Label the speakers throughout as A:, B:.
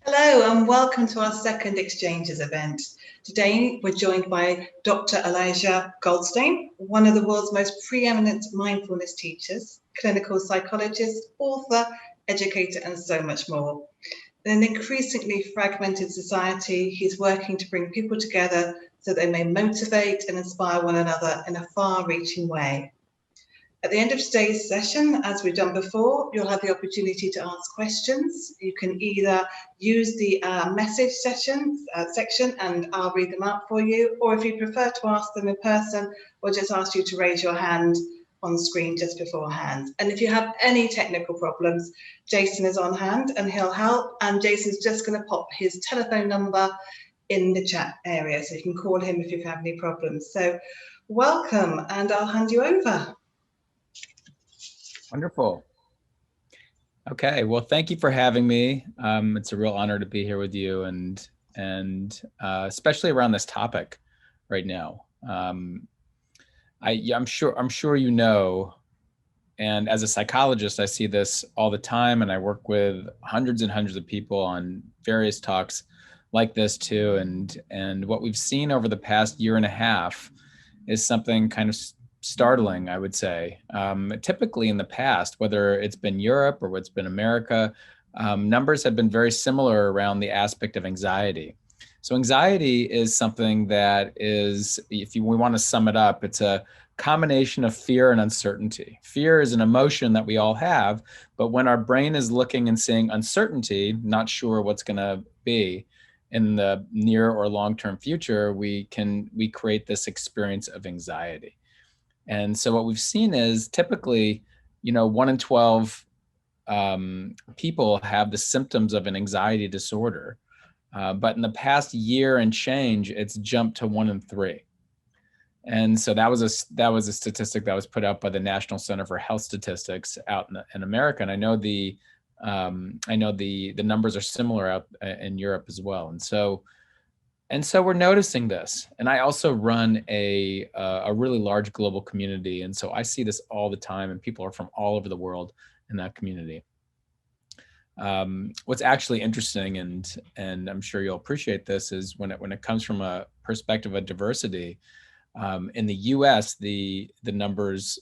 A: Hello and welcome to our second Exchanges event. Today we're joined by Dr. Elisha Goldstein, one of the world's most preeminent mindfulness teachers, clinical psychologist, author, educator and so much more. In an increasingly fragmented society, he's working to bring people together so they may motivate and inspire one another in a far-reaching way. At the end of today's session, as we've done before, you'll have the opportunity to ask questions. You can either use the message section and I'll read them out for you, or if you prefer to ask them in person, we'll just ask you to raise your hand on screen just beforehand. And if you have any technical problems, Jason is on hand and he'll help. And Jason's just going to pop his telephone number in the chat area, so you can call him if you have any problems. So welcome, and I'll hand you over.
B: Wonderful. Okay, well, thank you for having me. It's a real honor to be here with you, and especially around this topic right now. I'm sure you know, and as a psychologist, I see this all the time, and I work with hundreds and hundreds of people on various talks like this too. And what we've seen over the past year and a half is something kind of startling, I would say. Typically in the past, whether it's been Europe or it's been America, numbers have been very similar around the aspect of anxiety. So anxiety is something that is, we want to sum it up, it's a combination of fear and uncertainty. Fear is an emotion that we all have, but when our brain is looking and seeing uncertainty, not sure what's going to be in the near or long-term future, we create this experience of anxiety. And so what we've seen is typically, 1 in 12 people have the symptoms of an anxiety disorder. But in the past year and change, it's jumped to 1 in 3. And so that was a statistic that was put out by the National Center for Health Statistics out in America. And I know the numbers are similar out in Europe as well. And so we're noticing this. And I also run a really large global community. And so I see this all the time, and people are from all over the world in that community. What's actually interesting, and I'm sure you'll appreciate this, is when it comes from a perspective of diversity, in the US, the numbers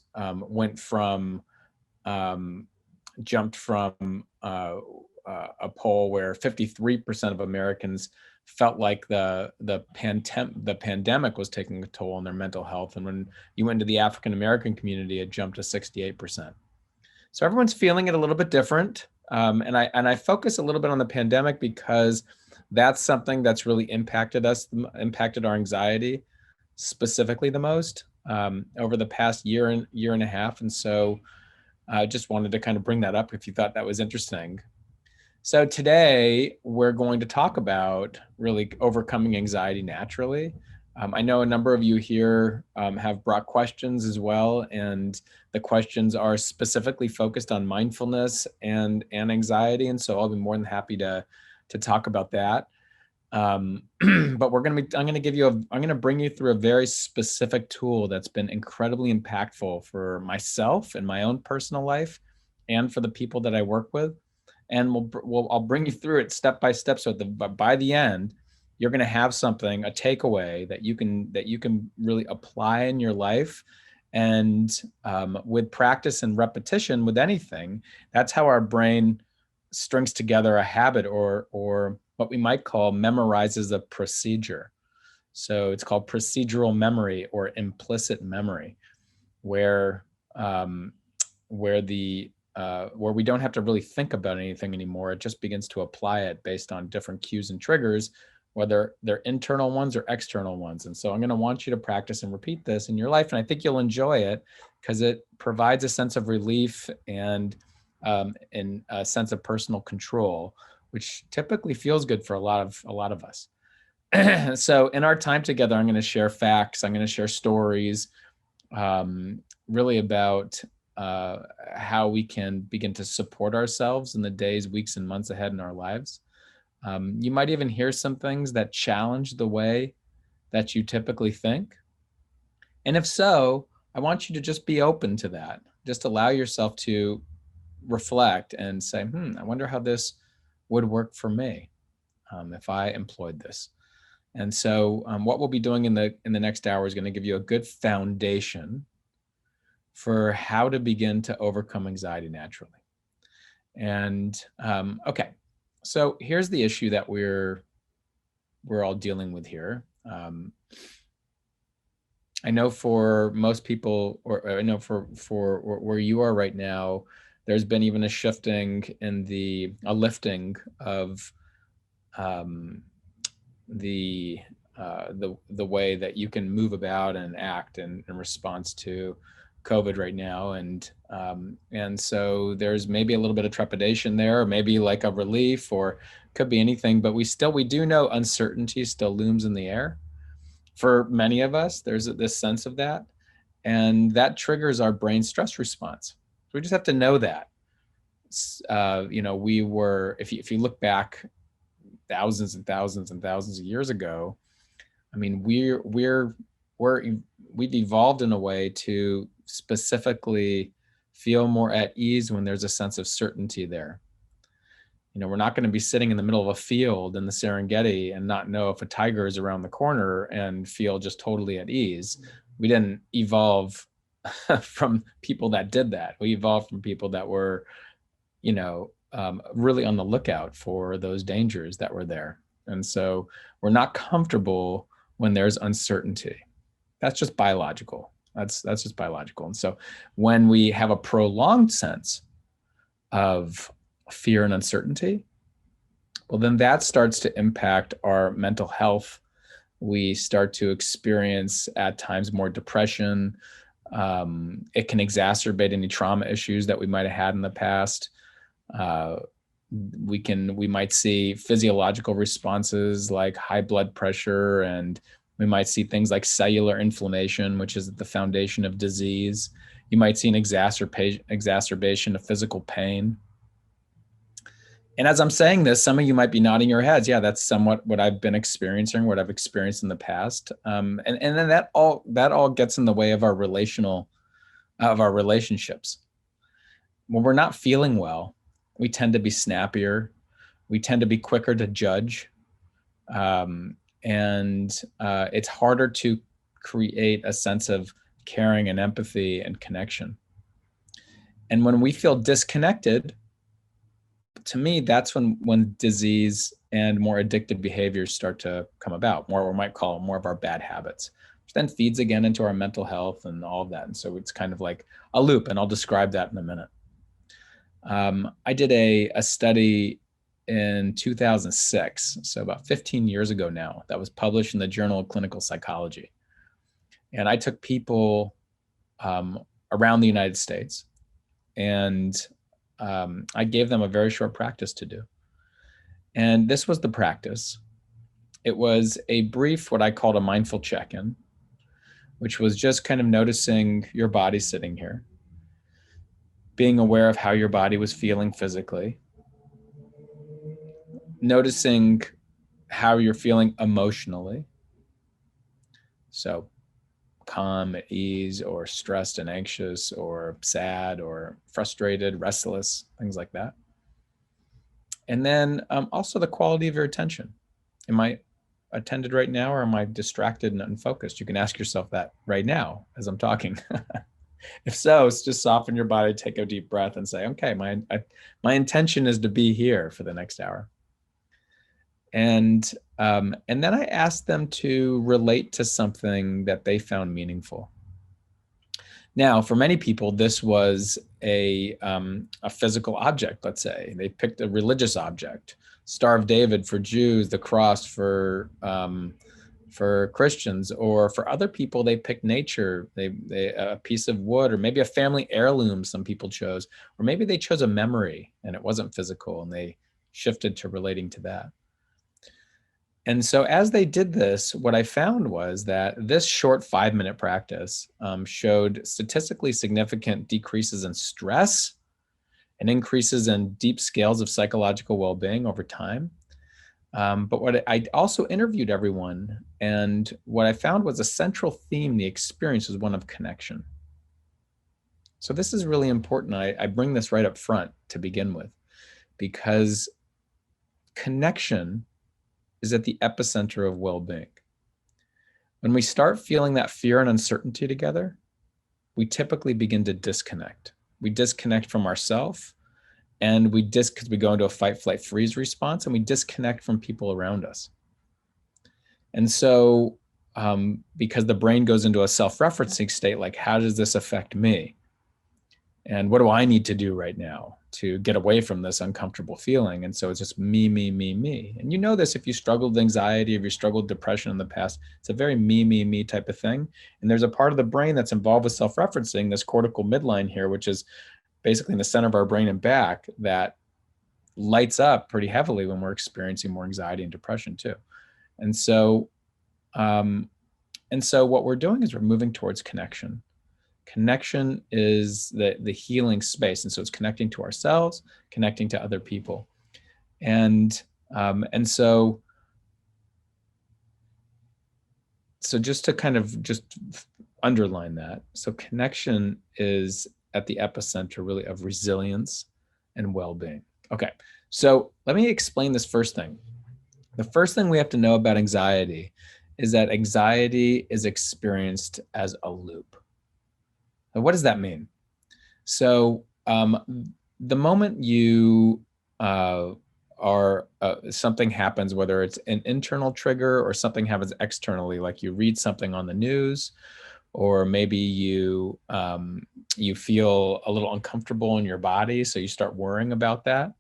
B: jumped from a poll where 53% of Americans felt like the pandemic was taking a toll on their mental health. And when you went to the African American community, it jumped to 68%. So everyone's feeling it a little bit different. And I focus a little bit on the pandemic because that's something that's really impacted our anxiety specifically the most over the past year and a half. And so I just wanted to kind of bring that up if you thought that was interesting. So today we're going to talk about really overcoming anxiety naturally. I know a number of you here have brought questions as well, and the questions are specifically focused on mindfulness and anxiety, and so I'll be more than happy to talk about that. But I'm going to bring you through a very specific tool that's been incredibly impactful for myself in my own personal life and for the people that I work with. And I'll bring you through it step by step. So by the end, you're going to have something, a takeaway that you can really apply in your life. And with practice and repetition with anything, that's how our brain strings together a habit or what we might call memorizes a procedure. So it's called procedural memory or implicit memory, where we don't have to really think about anything anymore. It just begins to apply it based on different cues and triggers, whether they're internal ones or external ones. And so I'm going to want you to practice and repeat this in your life. And I think you'll enjoy it because it provides a sense of relief and a sense of personal control, which typically feels good for a lot of us. So in our time together, I'm going to share facts. I'm going to share stories, really about how we can begin to support ourselves in the days, weeks, and months ahead in our lives. You might even hear some things that challenge the way that you typically think. And if so, I want you to just be open to that. Just allow yourself to reflect and say, I wonder how this would work for me. if I employed this. And so what we'll be doing in the next hour is going to give you a good foundation for how to begin to overcome anxiety naturally. And okay, so here's the issue that we're all dealing with here. I know for most people, or I know for where you are right now, there's been even a shifting in a lifting of the way that you can move about and act in response to COVID right now, and so there's maybe a little bit of trepidation there, or maybe like a relief, or could be anything. But we do know uncertainty still looms in the air. For many of us, there's this sense of that, and that triggers our brain stress response. So we just have to know that. We were, if you look back thousands and thousands and thousands of years ago, I mean, we've evolved in a way to specifically feel more at ease when there's a sense of certainty there. We're not going to be sitting in the middle of a field in the Serengeti and not know if a tiger is around the corner and feel just totally at ease. We didn't evolve from people that did that. We evolved from people that were, really on the lookout for those dangers that were there. And so we're not comfortable when there's uncertainty. That's just biological. That's just biological. And so when we have a prolonged sense of fear and uncertainty, well, then that starts to impact our mental health. We start to experience at times more depression. It can exacerbate any trauma issues that we might have had in the past. We might see physiological responses like high blood pressure, and we might see things like cellular inflammation, which is at the foundation of disease. You might see an exacerbation of physical pain. And as I'm saying this, some of you might be nodding your heads. Yeah, that's somewhat what I've been experiencing, what I've experienced in the past. And then that all gets in the way of our relationships. When we're not feeling well, we tend to be snappier. We tend to be quicker to judge. And it's harder to create a sense of caring and empathy and connection. And when we feel disconnected, to me, that's when disease and more addictive behaviors start to come about, more, we might call more of our bad habits, which then feeds again into our mental health and all of that. And so it's kind of like a loop, and I'll describe that in a minute. I did a study in 2006, so about 15 years ago now, that was published in the Journal of Clinical Psychology. And I took people around the United States, and I gave them a very short practice to do. And this was the practice. It was a brief, what I called a mindful check-in, which was just kind of noticing your body sitting here, being aware of how your body was feeling physically, noticing how you're feeling emotionally. So calm, at ease, or stressed and anxious, or sad, or frustrated, restless, things like that. And then also the quality of your attention. Am I attended right now, or am I distracted and unfocused? You can ask yourself that right now as I'm talking. If so, just soften your body, take a deep breath, and say, okay, my intention is to be here for the next hour. And then I asked them to relate to something that they found meaningful. Now, for many people, this was a physical object. Let's say they picked a religious object: Star of David for Jews, the cross for Christians, or for other people, they picked nature, they a piece of wood, or maybe a family heirloom. Some people chose, or maybe they chose a memory and it wasn't physical, and they shifted to relating to that. And so as they did this, what I found was that this short 5-minute practice showed statistically significant decreases in stress and increases in deep scales of psychological well-being over time. But what I also interviewed everyone, and what I found was a central theme in the experience was one of connection. So this is really important. I bring this right up front to begin with, because connection is at the epicenter of well-being. When we start feeling that fear and uncertainty together, we typically begin to disconnect. We disconnect from ourselves, and because we go into a fight, flight, freeze response, and we disconnect from people around us. And so, because the brain goes into a self-referencing state, like, how does this affect me? And what do I need to do right now to get away from this uncomfortable feeling? And so it's just me, me, me, me. And you know this, if you struggled with anxiety, if you struggled with depression in the past, it's a very me, me, me type of thing. And there's a part of the brain that's involved with self-referencing, this cortical midline here, which is basically in the center of our brain and back, that lights up pretty heavily when we're experiencing more anxiety and depression too. And so what we're doing is we're moving towards connection. Connection is the healing space. And so it's connecting to ourselves, connecting to other people. And so just to kind of just underline that. So connection is at the epicenter really of resilience and well-being. Okay, so let me explain this first thing. The first thing we have to know about anxiety is that anxiety is experienced as a loop. Now, what does that mean? So the moment you something happens, whether it's an internal trigger or something happens externally, like you read something on the news, or maybe you feel a little uncomfortable in your body, so you start worrying about that.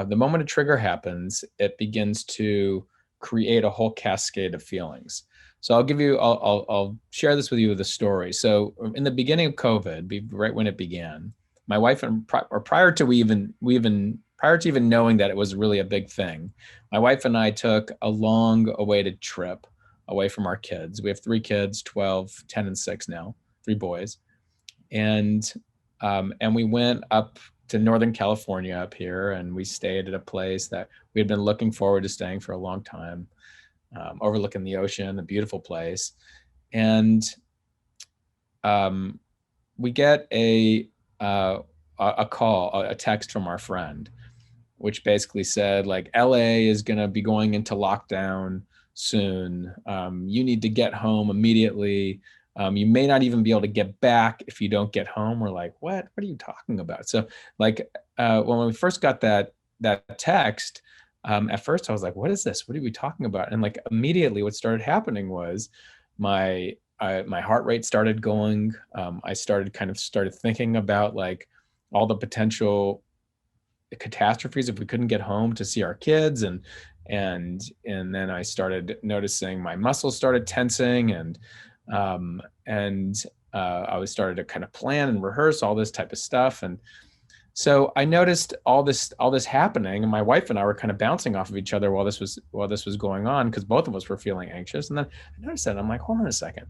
B: The moment a trigger happens, it begins to create a whole cascade of feelings. So I'll share this with you with a story. So in the beginning of COVID, right when it began, my wife and prior to even knowing that it was really a big thing, my wife and I took a long awaited trip away from our kids. We have 3 kids, 12, 10, and 6 now, 3 boys. And we went up to Northern California up here, and we stayed at a place that we had been looking forward to staying for a long time, overlooking the ocean, a beautiful place. And we get a call, a text from our friend, which basically said, like, LA is going to be going into lockdown soon. You need to get home immediately. You may not even be able to get back if you don't get home. We're like, what are you talking about? So like, when we first got that text, at first I was like, what is this? What are we talking about? And like immediately what started happening was my heart rate started going. I started thinking about like all the potential catastrophes if we couldn't get home to see our kids. And then I started noticing my muscles started tensing, and I was started to kind of plan and rehearse all this type of stuff. And so I noticed all this happening, and my wife and I were kind of bouncing off of each other while this was going on, because both of us were feeling anxious. And then I noticed that, I'm like, hold on a second.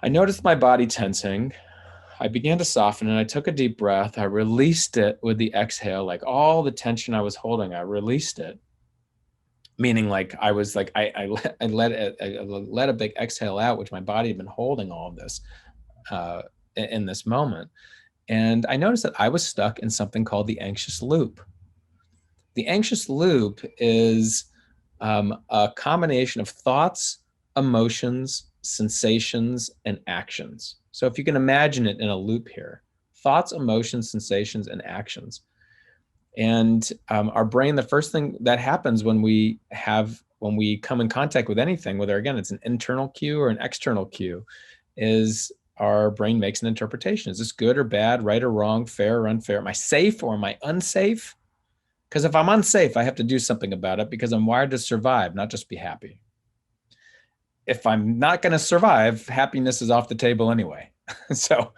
B: I noticed my body tensing. I began to soften, and I took a deep breath. I released it with the exhale, like all the tension I was holding, I released it. Meaning like I was like, I let a big exhale out, which my body had been holding all of this in this moment. And I noticed that I was stuck in something called the anxious loop. The anxious loop is a combination of thoughts, emotions, sensations, and actions. So if you can imagine it in a loop here, thoughts, emotions, sensations, and actions. And our brain, the first thing that happens when we come in contact with anything, whether again it's an internal cue or an external cue, is our brain makes an interpretation. Is this good or bad, right or wrong, fair or unfair? Am I safe or am I unsafe? Because if I'm unsafe, I have to do something about it, because I'm wired to survive, not just be happy. If I'm not going to survive, happiness is off the table anyway. So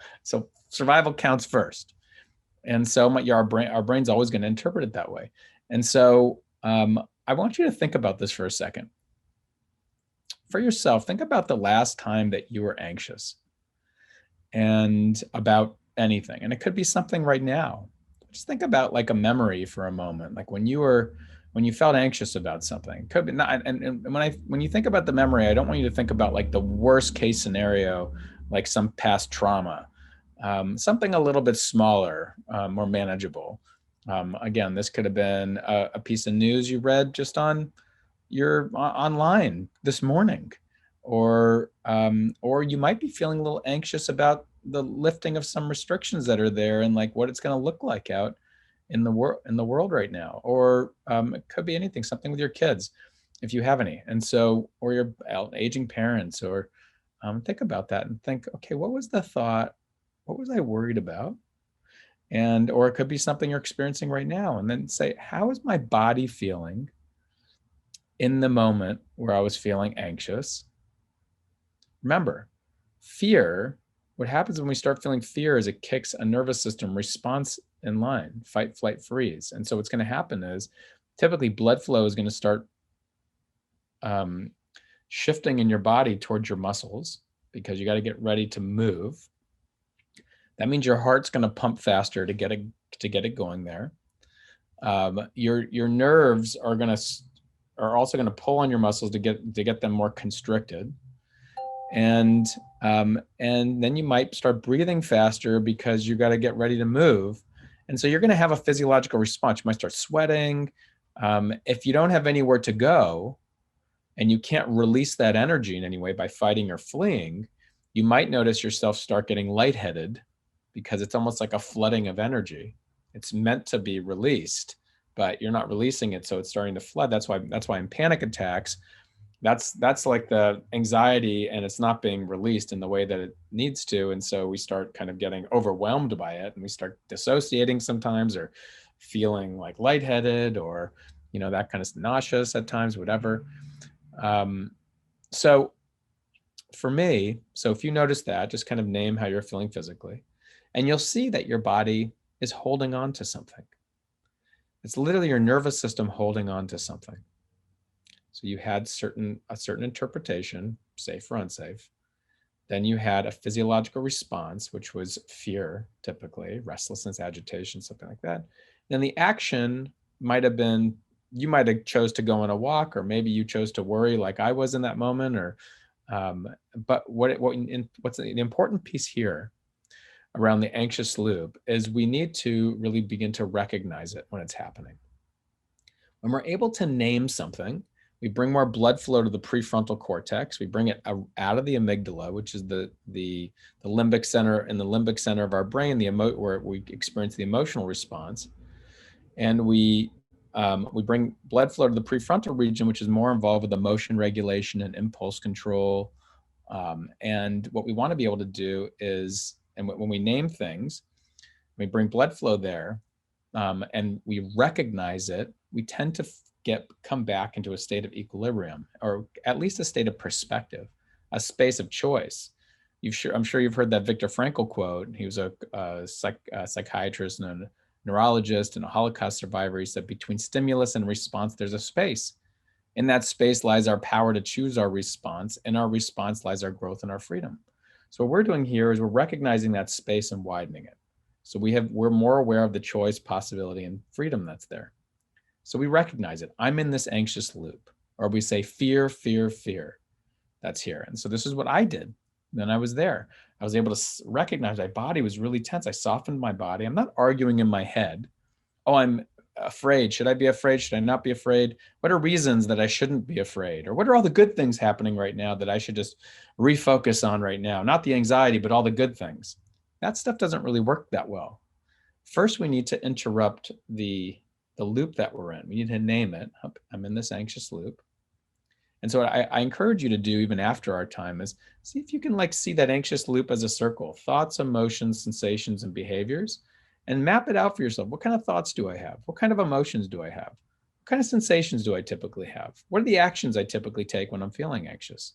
B: survival counts first. And so our brain's always going to interpret it that way. And so I want you to think about this for a second. For yourself, think about the last time that you were anxious and about anything. And it could be something right now. Just think about like a memory for a moment, like when you felt anxious about something. It could be not, and when you think about the memory, I don't want you to think about like the worst case scenario, like some past trauma. Something a little bit smaller, more manageable. Again, this could have been a piece of news you read just on your online this morning, or you might be feeling a little anxious about the lifting of some restrictions that are there and like what it's going to look like out in the world right now. Or it could be anything, something with your kids, if you have any, and so, or your aging parents, or think about that and think, okay, what was the thought? What was I worried about? And or it could be something you're experiencing right now, and then say, how is my body feeling in the moment where I was feeling anxious? Remember, fear, what happens when we start feeling fear is it kicks a nervous system response in line, fight, flight, freeze. And so what's going to happen is typically blood flow is going to start shifting in your body towards your muscles, because you got to get ready to move. That means your heart's going to pump faster to get it going there. Your nerves are also going to pull on your muscles to get them more constricted, and then you might start breathing faster because you got to get ready to move, and so you're going to have a physiological response. You might start sweating. If you don't have anywhere to go, and you can't release that energy in any way by fighting or fleeing, you might notice yourself start getting lightheaded, because it's almost like a flooding of energy. It's meant to be released, but you're not releasing it, so it's starting to flood. That's why in panic attacks, that's like the anxiety, and it's not being released in the way that it needs to, and so we start kind of getting overwhelmed by it, and we start dissociating sometimes, or feeling like lightheaded, or that kind of nauseous at times, whatever. So for me, if you notice that, just kind of name how you're feeling physically, and you'll see that your body is holding on to something. It's literally your nervous system holding on to something. So you had a certain interpretation, safe or unsafe. Then you had a physiological response, which was fear, typically, restlessness, agitation, something like that. Then the action might have been, you might have chose to go on a walk, or maybe you chose to worry like I was in that moment, or but what's the important piece here around the anxious loop is we need to really begin to recognize it when it's happening. When we're able to name something, we bring more blood flow to the prefrontal cortex. We bring it out of the amygdala, which is the limbic center, and the limbic center of our brain, where we experience the emotional response. And we bring blood flow to the prefrontal region, which is more involved with emotion regulation and impulse control. And what we want to be able to do is, and when we name things, we bring blood flow there, and we recognize it, we tend to come back into a state of equilibrium, or at least a state of perspective, a space of choice. I'm sure you've heard that Viktor Frankl quote. He was a psychiatrist and a neurologist and a Holocaust survivor. He said, between stimulus and response, there's a space. In that space lies our power to choose our response. In our response lies our growth and our freedom. So what we're doing here is we're recognizing that space and widening it. So we're more aware of the choice, possibility, and freedom that's there. So we recognize it. I'm in this anxious loop, or we say fear, fear, fear. That's here. And so this is what I did. Then I was there. I was able to recognize my body was really tense. I softened my body. I'm not arguing in my head. Oh, I'm afraid. Should I be afraid? Should I not be afraid? What are reasons that I shouldn't be afraid? Or what are all the good things happening right now that I should just refocus on right now? Not the anxiety, but all the good things. That stuff doesn't really work that well. First, we need to interrupt the loop that we're in. We need to name it. I'm in this anxious loop. And so I encourage you to do, even after our time, is see if you can see that anxious loop as a circle: thoughts, emotions, sensations, and behaviors, and map it out for yourself. What kind of thoughts do I have? What kind of emotions do I have? What kind of sensations do I typically have? What are the actions I typically take when I'm feeling anxious?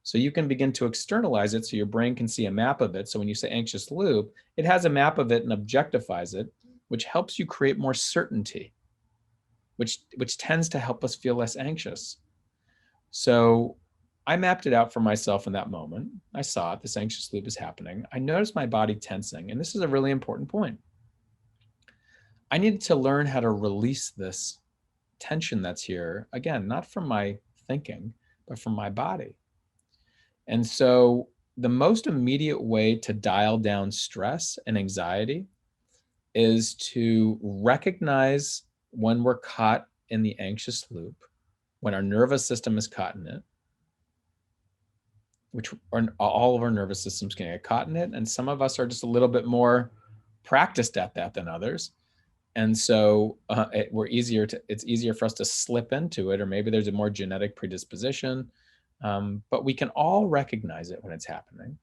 B: So you can begin to externalize it, so your brain can see a map of it. So when you say anxious loop, it has a map of it and objectifies it, which helps you create more certainty, which tends to help us feel less anxious. So I mapped it out for myself in that moment. I saw it, this anxious loop is happening. I noticed my body tensing, and this is a really important point. I needed to learn how to release this tension that's here, again, not from my thinking, but from my body. And so the most immediate way to dial down stress and anxiety is to recognize when we're caught in the anxious loop, when our nervous system is caught in it, which all of our nervous systems can get caught in it. And some of us are just a little bit more practiced at that than others. And so it's easier for us to slip into it, or maybe there's a more genetic predisposition, but we can all recognize it when it's happening.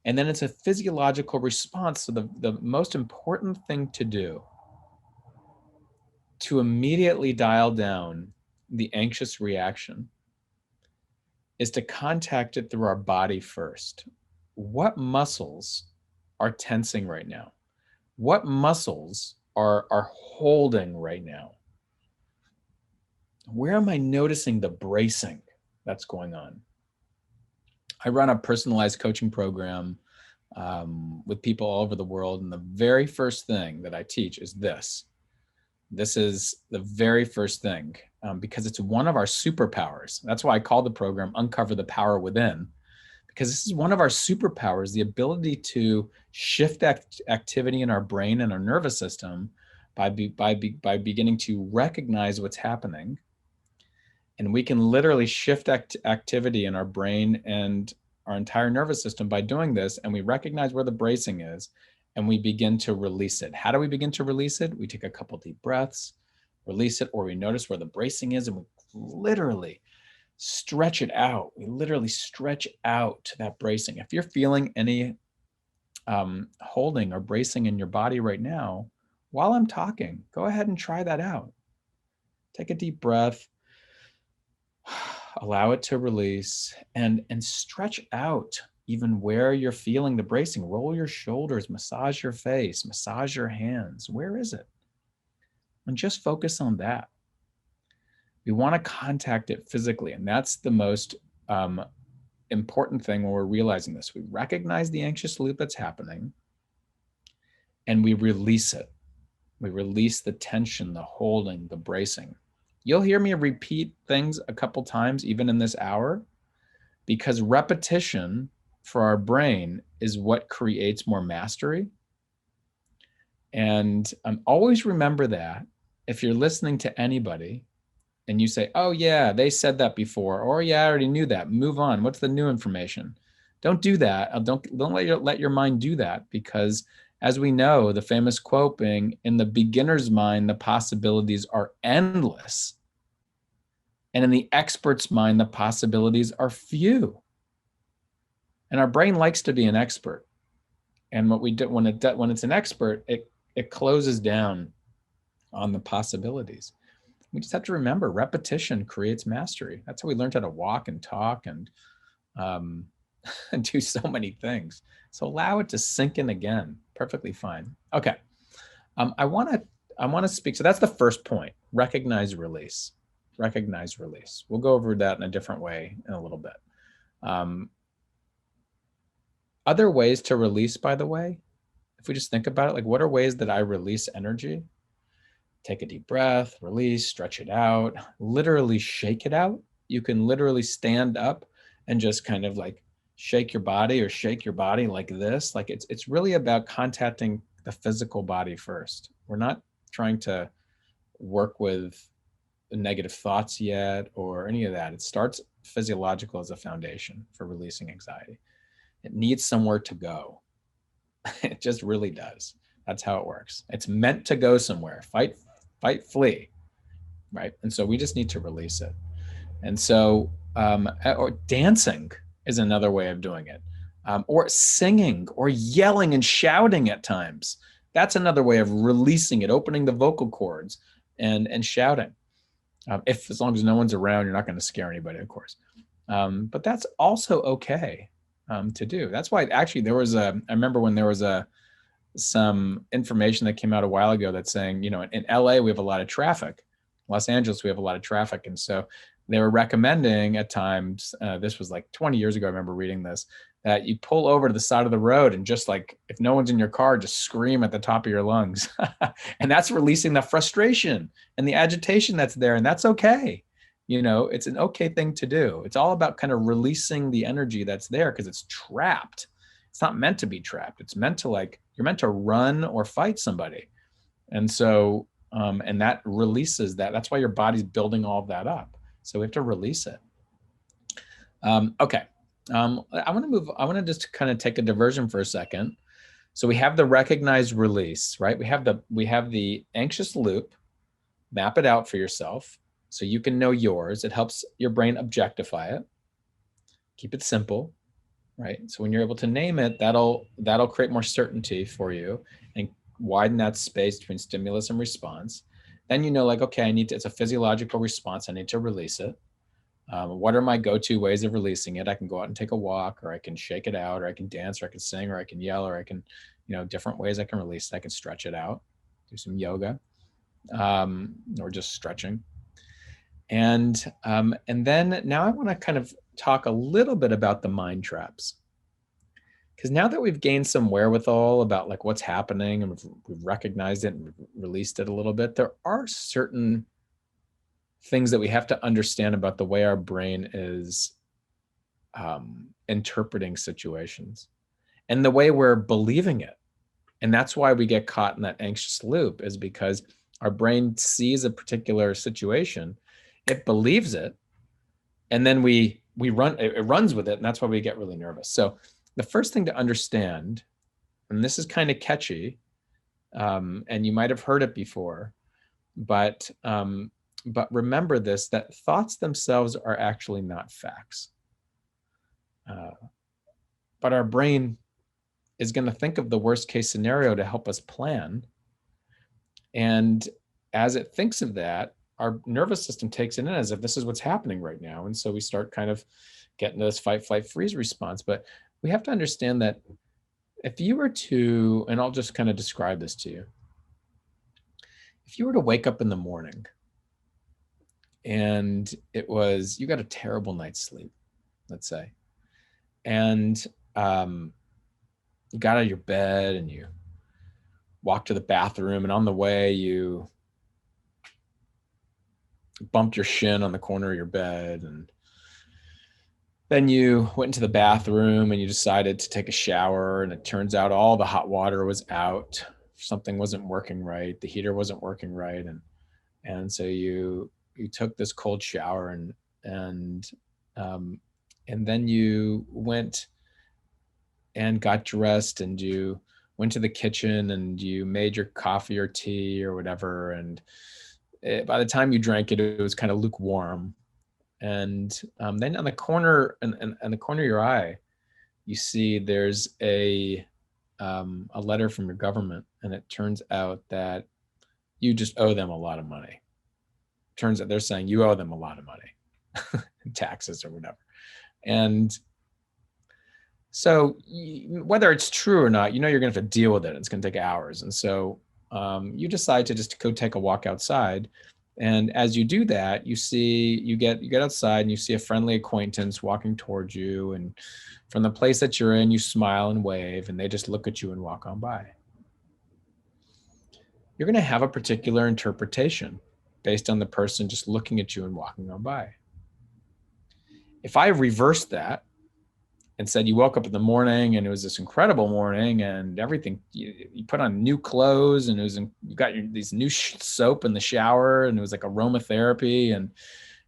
B: And then it's a physiological response. So the most important thing to do to immediately dial down the anxious reaction is to contact it through our body first. What muscles are tensing right now? What muscles are holding right now? Where am I noticing the bracing that's going on? I run a personalized coaching program with people all over the world. And the very first thing that I teach is this. This is the very first thing because it's one of our superpowers. That's why I call the program Uncover the Power Within, because this is one of our superpowers, the ability to shift activity in our brain and our nervous system by beginning to recognize what's happening. And we can literally shift activity in our brain and our entire nervous system by doing this. And we recognize where the bracing is and we begin to release it. How do we begin to release it? We take a couple deep breaths, release it, or we notice where the bracing is and we literally stretch it out. We literally stretch out that bracing. If you're feeling any holding or bracing in your body right now, while I'm talking, go ahead and try that out. Take a deep breath, allow it to release, and stretch out even where you're feeling the bracing. Roll your shoulders, massage your face, massage your hands. Where is it? And just focus on that. We want to contact it physically, and that's the most important thing when we're realizing this. We recognize the anxious loop that's happening, and we release it. We release the tension, the holding, the bracing. You'll hear me repeat things a couple times, even in this hour, because repetition for our brain is what creates more mastery. And always remember that if you're listening to anybody and you say, oh yeah, they said that before, or yeah, I already knew that, move on. What's the new information? Don't do that. Don't let your mind do that, because as we know, the famous quote being, in the beginner's mind, the possibilities are endless. And in the expert's mind, the possibilities are few. And our brain likes to be an expert. And what we do when it's an expert, it closes down on the possibilities. We just have to remember repetition creates mastery. That's how we learned how to walk and talk and do so many things. So allow it to sink in again. Perfectly fine. Okay. I want to speak. So that's the first point. Recognize release. Recognize release. We'll go over that in a different way in a little bit. Other ways to release, by the way, if we just think about it, like what are ways that I release energy? Take a deep breath, release, stretch it out, literally shake it out. You can literally stand up and just kind of like shake your body or shake your body like this. Like it's really about contacting the physical body first. We're not trying to work with negative thoughts yet or any of that. It starts physiological as a foundation for releasing anxiety. It needs somewhere to go. It just really does. That's how it works. It's meant to go somewhere. Fight, flee, right? And so we just need to release it. And so, or dancing is another way of doing it, or singing or yelling and shouting at times. That's another way of releasing it, opening the vocal cords and shouting. As long as no one's around, you're not going to scare anybody, of course. But that's also okay to do. That's why actually I remember when there was some information that came out a while ago that's saying, in LA, we have a lot of traffic. Los Angeles, we have a lot of traffic. And so they were recommending at times, this was like 20 years ago, I remember reading this, that you pull over to the side of the road and just like, if no one's in your car, just scream at the top of your lungs. And that's releasing the frustration and the agitation that's there. And that's okay. It's an okay thing to do. It's all about kind of releasing the energy that's there because it's trapped. It's not meant to be trapped. It's meant to like You're meant to run or fight somebody. And so, and that releases that. That's why your body's building all of that up. So we have to release it. Okay. I want to just kind of take a diversion for a second. So we have the recognized release, right? We have the anxious loop. Map it out for yourself so you can know yours. It helps your brain objectify it. Keep it simple, right? So when you're able to name it, that'll create more certainty for you and widen that space between stimulus and response. Then you know, like, okay, it's a physiological response. I need to release it. What are my go-to ways of releasing it? I can go out and take a walk, or I can shake it out, or I can dance, or I can sing, or I can yell, or I can, different ways I can release it. I can stretch it out, do some yoga, or just stretching. And then now I want to kind of talk a little bit about the mind traps. Because now that we've gained some wherewithal about like what's happening and we've recognized it and released it a little bit, there are certain things that we have to understand about the way our brain is interpreting situations and the way we're believing it. And that's why we get caught in that anxious loop, is because our brain sees a particular situation, it believes it, and then it runs with it. And that's why we get really nervous. So the first thing to understand, and this is kind of catchy, and you might have heard it before, but remember this, that thoughts themselves are actually not facts. But our brain is going to think of the worst case scenario to help us plan. And as it thinks of that, our nervous system takes it in as if this is what's happening right now. And so we start kind of getting this fight, flight, freeze response. But we have to understand that if you were to, and I'll just kind of describe this to you. If you were to wake up in the morning and you got a terrible night's sleep, let's say, and you got out of your bed and you walked to the bathroom, and on the way you bumped your shin on the corner of your bed, and then you went into the bathroom and you decided to take a shower, and it turns out all the hot water was out. Something wasn't working right. The heater wasn't working right. And so you took this cold shower and then you went and got dressed, and you went to the kitchen and you made your coffee or tea or whatever. And by the time you drank it, it was kind of lukewarm. And then on the corner, and the corner of your eye, you see there's a letter from your government, and it turns out that you just owe them a lot of money. Turns out they're saying you owe them a lot of money, taxes or whatever. And so whether it's true or not, you're going to have to deal with it. It's going to take hours. And so you decide to just go take a walk outside. And as you do that, you get outside and you see a friendly acquaintance walking towards you. And from the place that you're in, you smile and wave, and they just look at you and walk on by. You're going to have a particular interpretation based on the person just looking at you and walking on by. If I reversed that and said you woke up in the morning and it was this incredible morning and everything, you put on new clothes and you got these new soap in the shower, and it was like aromatherapy, and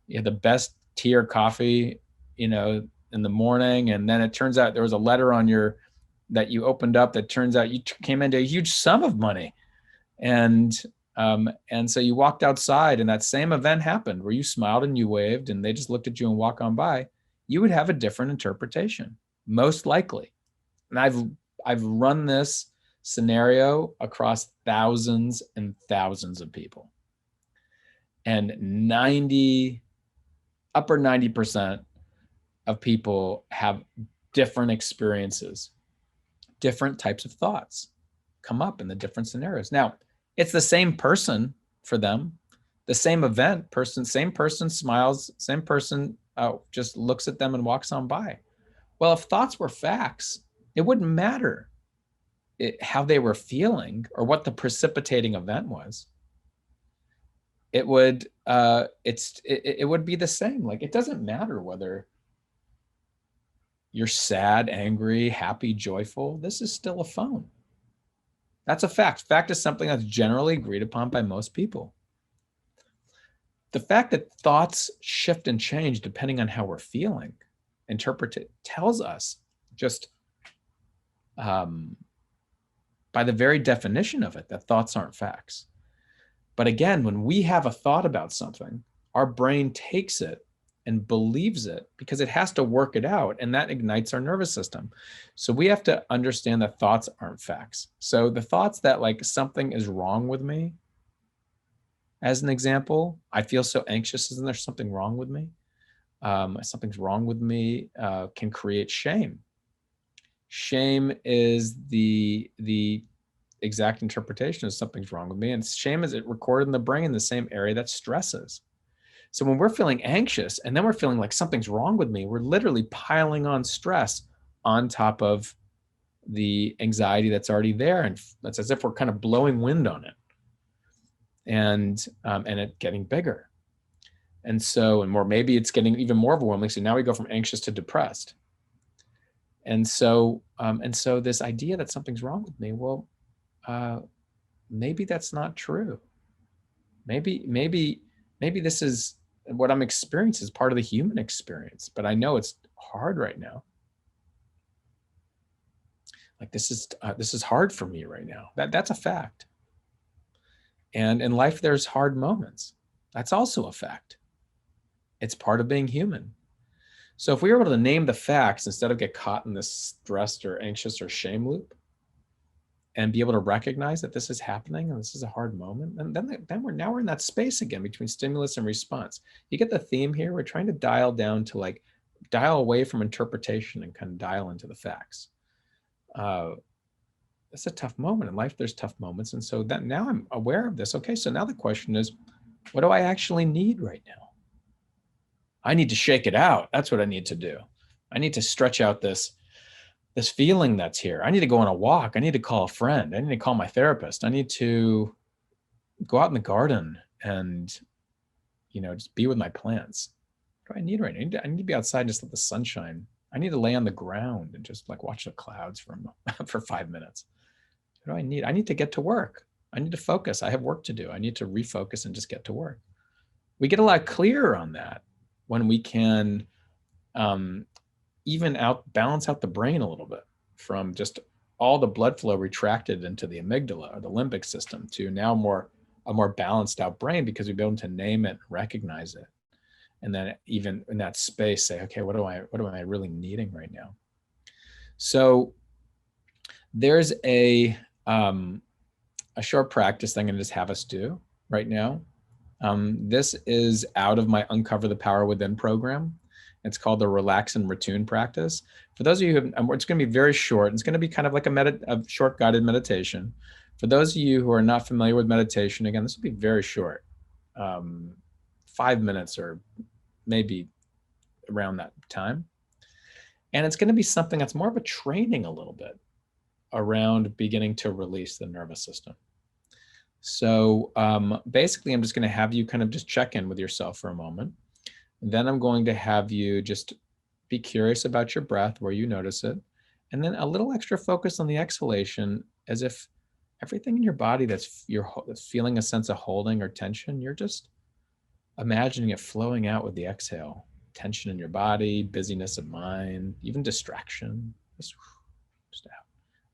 B: you had the best tea or coffee, in the morning. And then it turns out there was a letter that you opened up that turns out you came into a huge sum of money. And so you walked outside and that same event happened where you smiled and you waved and they just looked at you and walked on by. You would have a different interpretation, most likely. And I've run this scenario across thousands and thousands of people. And upper 90% of people have different experiences, different types of thoughts come up in the different scenarios. Now, it's the same person for them, the same event, same person smiles, same person just looks at them and walks on by. Well, if thoughts were facts, it wouldn't matter how they were feeling or what the precipitating event was. It would it would be the same. Like, it doesn't matter whether you're sad, angry, happy, joyful. This is still a phone. That's a fact. Fact is something that's generally agreed upon by most people. The fact that thoughts shift and change depending on how we're feeling, interpret it, tells us just by the very definition of it that thoughts aren't facts. But again, when we have a thought about something, our brain takes it and believes it because it has to work it out, and that ignites our nervous system. So we have to understand that thoughts aren't facts. So the thoughts that like something is wrong with me, as an example, I feel so anxious, isn't there something wrong with me? Something's wrong with me can create shame. Shame is the exact interpretation of something's wrong with me. And shame is it recorded in the brain in the same area that stress is. So when we're feeling anxious and then we're feeling like something's wrong with me, we're literally piling on stress on top of the anxiety that's already there. And that's as if we're kind of blowing wind on it and it getting bigger. And so, and more, maybe it's getting even more overwhelming. So now we go from anxious to depressed. And so this idea that something's wrong with me, well, maybe that's not true. Maybe this is what I'm experiencing is part of the human experience, but I know it's hard right now. Like this is hard for me right now. That's a fact. And in life, there's hard moments. That's also a fact. It's part of being human. So if we were able to name the facts instead of get caught in this stressed or anxious or shame loop, and be able to recognize that this is happening and this is a hard moment, and then we're in that space again between stimulus and response. You get the theme here. We're trying to dial down to like dial away from interpretation and kind of dial into the facts. It's a tough moment in life. There's tough moments, and so that now I'm aware of this. Okay, so now the question is, what do I actually need right now? I need to shake it out. That's what I need to do. I need to stretch out this feeling that's here. I need to go on a walk. I need to call a friend. I need to call my therapist. I need to go out in the garden and, just be with my plants. What do I need right now? I need to be outside and just let the sun shine. I need to lay on the ground and just like watch the clouds for 5 minutes. What do I need? I need to get to work. I need to focus. I have work to do. I need to refocus and just get to work. We get a lot clearer on that when we can balance out the brain a little bit from just all the blood flow retracted into the amygdala or the limbic system to now a more balanced out brain, because we've been able to name it, recognize it, and then even in that space say, okay, what am I really needing right now? So there's a short practice that I'm going to just have us do right now. This is out of my Uncover the Power Within program. It's called the Relax and Retune practice. For those of you who it's going to be very short. It's going to be kind of like a short guided meditation. For those of you who are not familiar with meditation, again, this will be very short, 5 minutes or maybe around that time. And it's going to be something that's more of a training a little bit around beginning to release the nervous system. So basically, I'm just going to have you kind of just check in with yourself for a moment. Then I'm going to have you just be curious about your breath, where you notice it, and then a little extra focus on the exhalation, as if everything in your body that's feeling a sense of holding or tension, you're just imagining it flowing out with the exhale. Tension in your body, busyness of mind, even distraction, just out.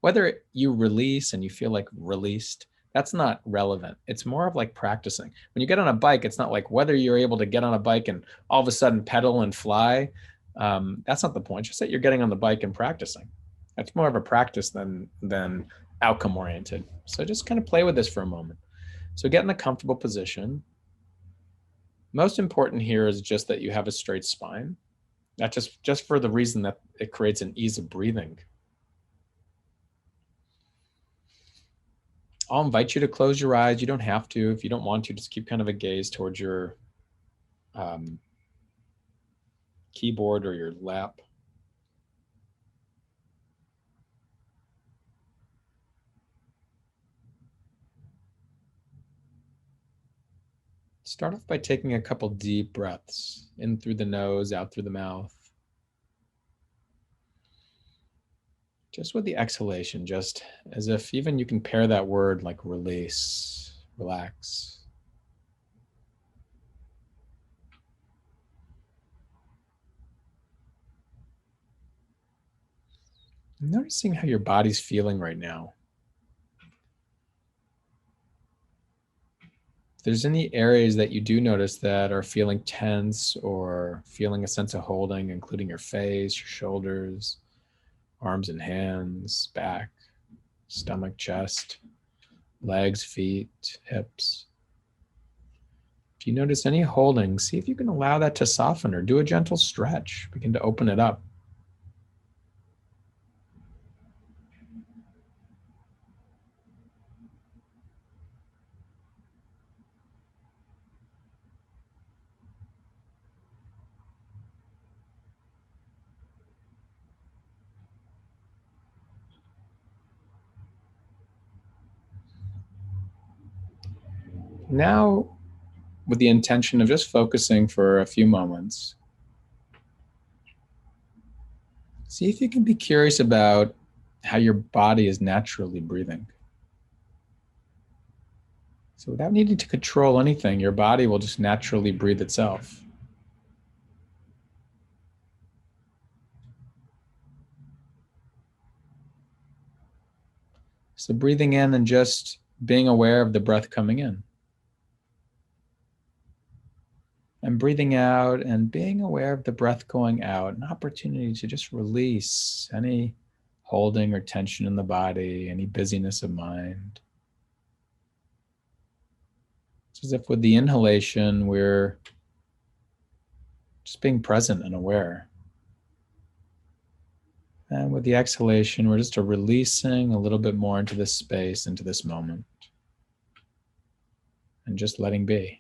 B: Whether you release and you feel like released, that's not relevant. It's more of like practicing. When you get on a bike, it's not like whether you're able to get on a bike and all of a sudden pedal and fly. That's not the point. Just that you're getting on the bike and practicing. That's more of a practice than outcome oriented. So just kind of play with this for a moment. So get in a comfortable position. Most important here is just that you have a straight spine. Not just for the reason that it creates an ease of breathing. I'll invite you to close your eyes. You don't have to. If you don't want to, just keep kind of a gaze towards your keyboard or your lap. Start off by taking a couple deep breaths in through the nose, out through the mouth. Just with the exhalation, just as if even you can pair that word like release, relax. Noticing how your body's feeling right now. If there's any areas that you do notice that are feeling tense or feeling a sense of holding, including your face, your shoulders, arms and hands, back, stomach, chest, legs, feet, hips. If you notice any holding, see if you can allow that to soften or do a gentle stretch. Begin to open it up. Now, with the intention of just focusing for a few moments, see if you can be curious about how your body is naturally breathing. So without needing to control anything, your body will just naturally breathe itself. So breathing in and just being aware of the breath coming in. And breathing out and being aware of the breath going out, an opportunity to just release any holding or tension in the body, any busyness of mind. It's as if with the inhalation, we're just being present and aware. And with the exhalation, we're just releasing a little bit more into this space, into this moment. And just letting be.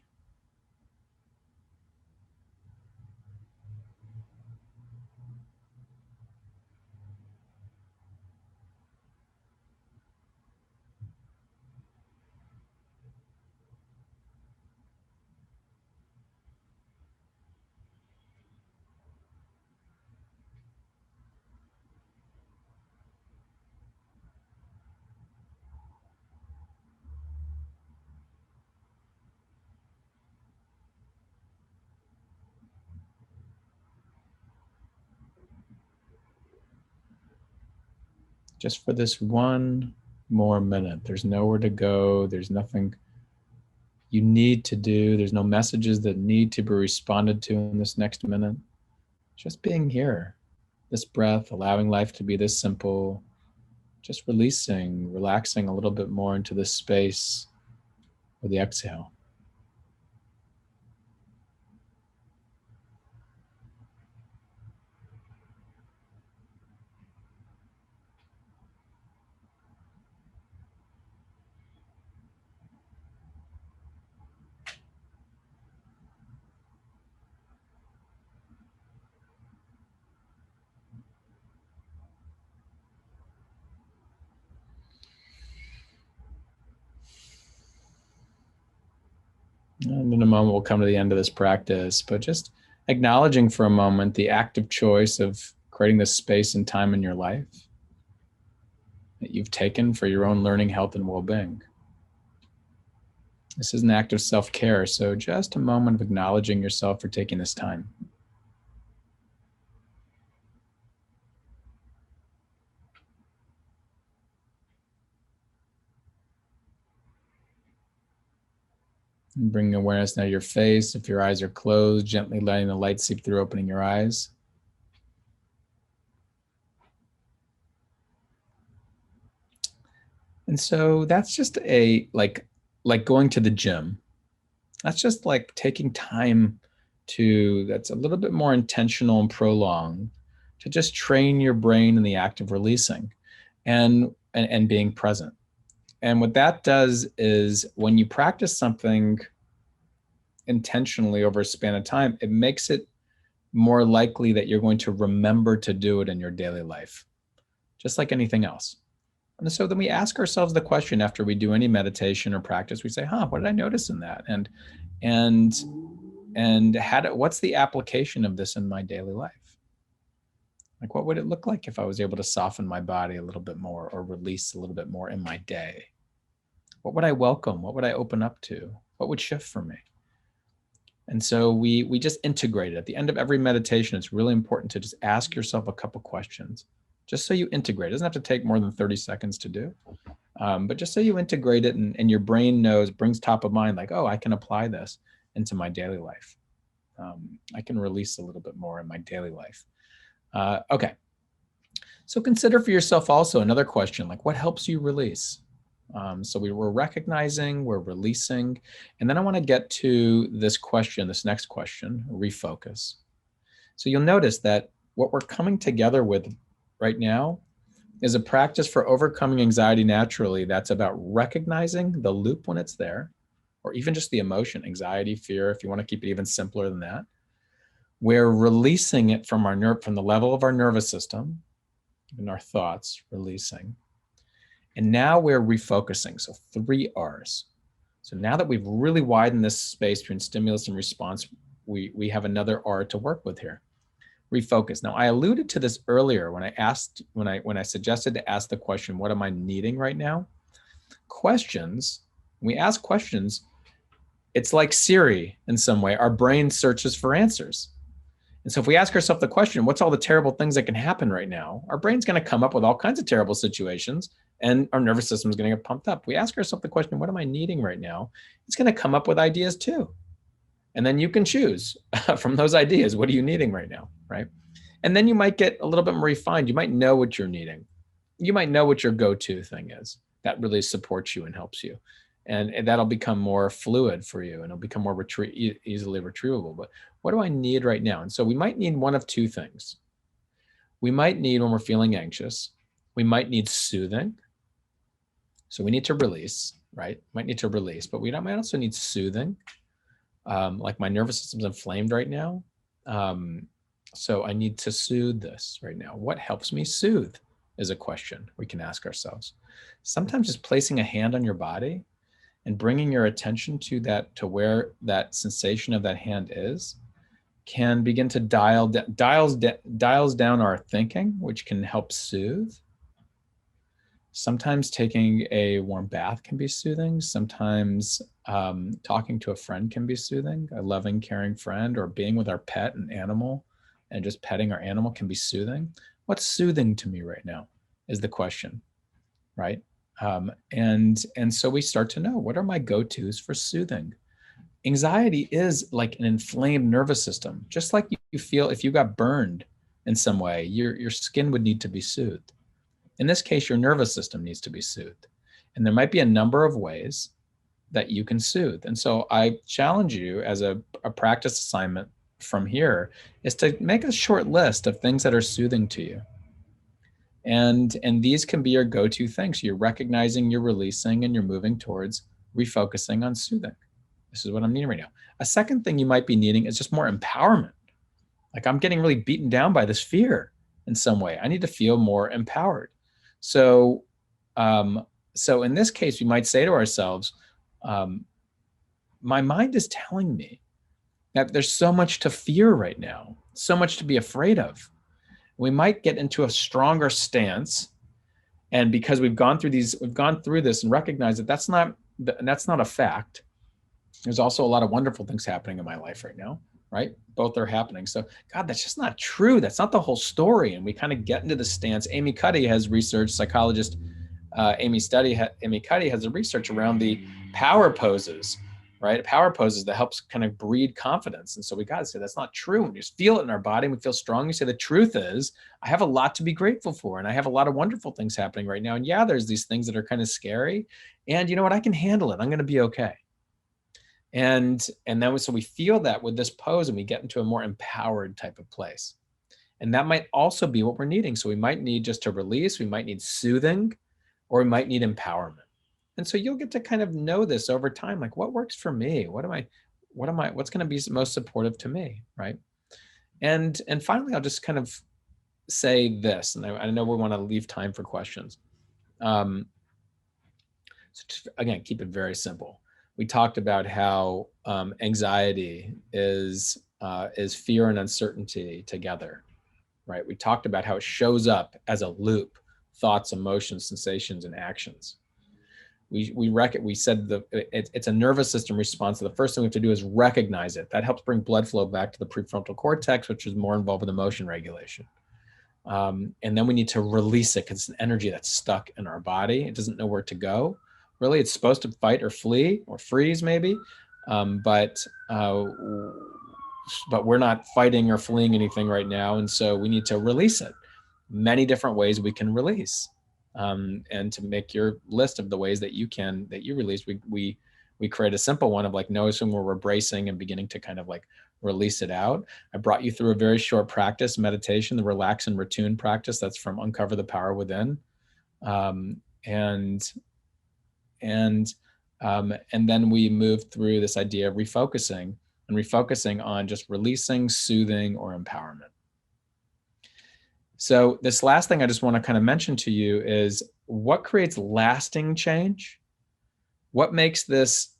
B: Just for this one more minute. There's nowhere to go. There's nothing you need to do. There's no messages that need to be responded to in this next minute. Just being here, this breath, allowing life to be this simple, just releasing, relaxing a little bit more into this space with the exhale. And in a moment, we'll come to the end of this practice, but just acknowledging for a moment the active choice of creating this space and time in your life that you've taken for your own learning, health, and well-being. This is an act of self-care, so just a moment of acknowledging yourself for taking this time. And bring awareness now to your face. If your eyes are closed, gently letting the light seep through, opening your eyes. And so that's just like going to the gym. That's just like taking time that's a little bit more intentional and prolonged to just train your brain in the act of releasing and being present. And what that does is when you practice something intentionally over a span of time, it makes it more likely that you're going to remember to do it in your daily life, just like anything else. And so then we ask ourselves the question after we do any meditation or practice, we say, what did I notice in that? And what's the application of this in my daily life? Like, what would it look like if I was able to soften my body a little bit more or release a little bit more in my day? What would I welcome? What would I open up to? What would shift for me? And so we just integrate it. At the end of every meditation, it's really important to just ask yourself a couple questions, just so you integrate. It doesn't have to take more than 30 seconds to do, but just so you integrate it and your brain brings top of mind, like, oh, I can apply this into my daily life. I can release a little bit more in my daily life. Okay. So consider for yourself also another question, like what helps you release? So we're recognizing, we're releasing, and then I want to get to this next question, refocus. So you'll notice that what we're coming together with right now is a practice for overcoming anxiety naturally. That's about recognizing the loop when it's there, or even just the emotion, anxiety, fear, if you want to keep it even simpler than that. We're releasing it from from the level of our nervous system and our thoughts, releasing. And now we're refocusing. So 3 R's. So now that we've really widened this space between stimulus and response, we have another R to work with here. Refocus. Now I alluded to this earlier when I suggested to ask the question, what am I needing right now? Questions, when we ask questions, it's like Siri in some way. Our brain searches for answers. And so if we ask ourselves the question, what's all the terrible things that can happen right now? Our brain's going to come up with all kinds of terrible situations and our nervous system is going to get pumped up. We ask ourselves the question, what am I needing right now? It's going to come up with ideas too. And then you can choose from those ideas, what are you needing right now, right? And then you might get a little bit more refined. You might know what you're needing. You might know what your go-to thing is that really supports you and helps you. And that'll become more fluid for you and it'll become more easily retrievable. But what do I need right now? And so we might need one of 2 things. We might need, when we're feeling anxious, we might need soothing. So we need to release, right? Might need to release, but we might also need soothing. Like my nervous system's inflamed right now. So I need to soothe this right now. What helps me soothe is a question we can ask ourselves. Sometimes just placing a hand on your body and bringing your attention to where that sensation of that hand is can begin to dials down our thinking, which can help soothe. Sometimes taking a warm bath can be soothing. Sometimes talking to a friend can be soothing. A loving, caring friend, or being with our pet and animal and just petting our animal can be soothing. What's soothing to me right now is the question, right? And so we start to know, what are my go-tos for soothing? Anxiety is like an inflamed nervous system. Just like you feel if you got burned in some way, your skin would need to be soothed. In this case, your nervous system needs to be soothed. And there might be a number of ways that you can soothe. And so I challenge you as a practice assignment from here is to make a short list of things that are soothing to you. And these can be your go-to things. So you're recognizing, you're releasing, and you're moving towards refocusing on soothing. This is what I'm needing right now. A second thing you might be needing is just more empowerment. Like I'm getting really beaten down by this fear in some way. I need to feel more empowered. So in this case, we might say to ourselves, my mind is telling me that there's so much to fear right now, so much to be afraid of. We might get into a stronger stance. And because we've gone through this and recognized that that's not a fact. There's also a lot of wonderful things happening in my life right now, right? Both are happening. So, God, that's just not true. That's not the whole story. And we kind of get into the stance. Amy Cuddy has researched, psychologist Amy Cuddy has a research around the power poses, right? Power poses that helps kind of breed confidence. And so we got to say that's not true. And we just feel it in our body and we feel strong. You say the truth is I have a lot to be grateful for. And I have a lot of wonderful things happening right now. And yeah, there's these things that are kind of scary. And you know what? I can handle it. I'm going to be okay. And then so we feel that with this pose and we get into a more empowered type of place. And that might also be what we're needing. So we might need just to release, we might need soothing, or we might need empowerment. And so you'll get to kind of know this over time, like what works for me? What's going to be most supportive to me, right? And finally, I'll just kind of say this, and I know we want to leave time for questions. So just, again, keep it very simple. We talked about how anxiety is fear and uncertainty together, right? We talked about how it shows up as a loop: thoughts, emotions, sensations, and actions. We said it's a nervous system response. So the first thing we have to do is recognize it. That helps bring blood flow back to the prefrontal cortex, which is more involved with emotion regulation. And then we need to release it because it's an energy that's stuck in our body. It doesn't know where to go. Really, it's supposed to fight or flee or freeze maybe, but we're not fighting or fleeing anything right now. And so we need to release it. Many different ways we can release. And to make your list of the ways that you release, we create a simple one of like noticing where we're bracing and beginning to kind of like release it out. I brought you through a very short practice, meditation, the relax and retune practice. That's from Uncover the Power Within. And then we move through this idea of refocusing on just releasing, soothing, or empowerment. So this last thing I just want to kind of mention to you is what creates lasting change? What makes this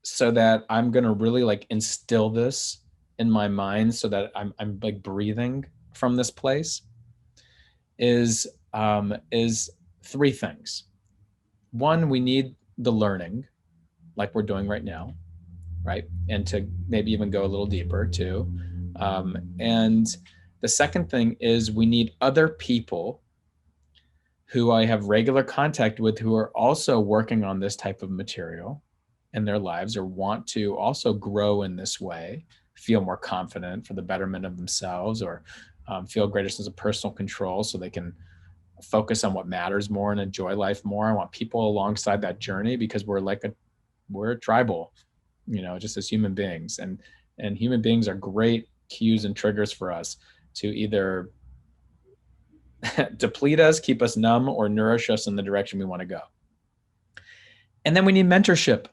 B: so that I'm going to really like instill this in my mind so that I'm like breathing from this place is three things. One, we need the learning like we're doing right now, right? And to maybe even go a little deeper too. And the second thing is we need other people who I have regular contact with who are also working on this type of material in their lives or want to also grow in this way, feel more confident for the betterment of themselves, or feel a greater sense of personal control so they can focus on what matters more and enjoy life more. I want people alongside that journey because we're tribal, just as human beings. And human beings are great cues and triggers for us to either deplete us, keep us numb, or nourish us in the direction we want to go. And then we need mentorship.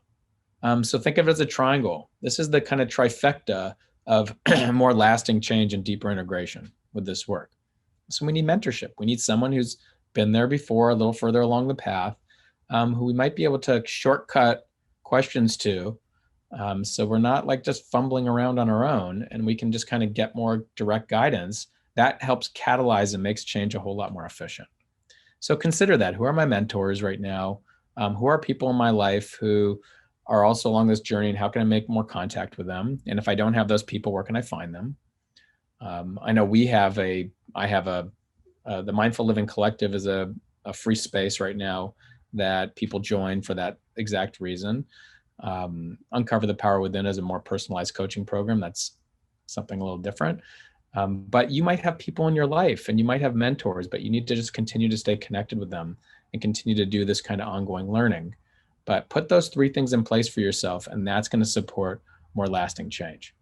B: So think of it as a triangle. This is the kind of trifecta of more lasting change and deeper integration with this work. So we need mentorship. We need someone who's been there before, a little further along the path, who we might be able to shortcut questions to. So we're not like just fumbling around on our own, and we can just kind of get more direct guidance. That helps catalyze and makes change a whole lot more efficient. So consider that. Who are my mentors right now? Who are people in my life who are also along this journey, and how can I make more contact with them? And if I don't have those people, where can I find them? I know the Mindful Living Collective is a free space right now that people join for that exact reason. Uncover the Power Within is a more personalized coaching program. That's something a little different. But you might have people in your life and you might have mentors, but you need to just continue to stay connected with them and continue to do this kind of ongoing learning. But put those three things in place for yourself, and that's going to support more lasting change.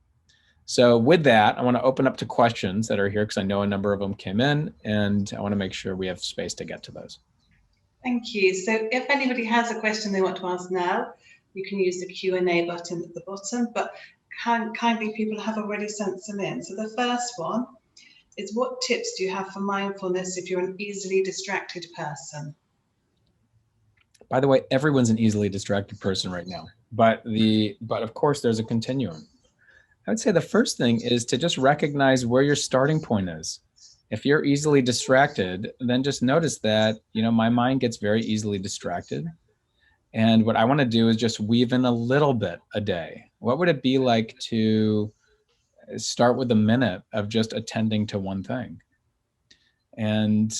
B: So with that, I want to open up to questions that are here because I know a number of them came in, and I want to make sure we have space to get to those.
A: Thank you. So if anybody has a question they want to ask now, you can use the Q&A button at the bottom, but kindly people have already sent some in. So the first one is, what tips do you have for mindfulness if you're an easily distracted person?
B: By the way, everyone's an easily distracted person right now, but of course there's a continuum. I would say the first thing is to just recognize where your starting point is. If you're easily distracted, then just notice that, my mind gets very easily distracted. And what I want to do is just weave in a little bit a day. What would it be like to start with a minute of just attending to one thing and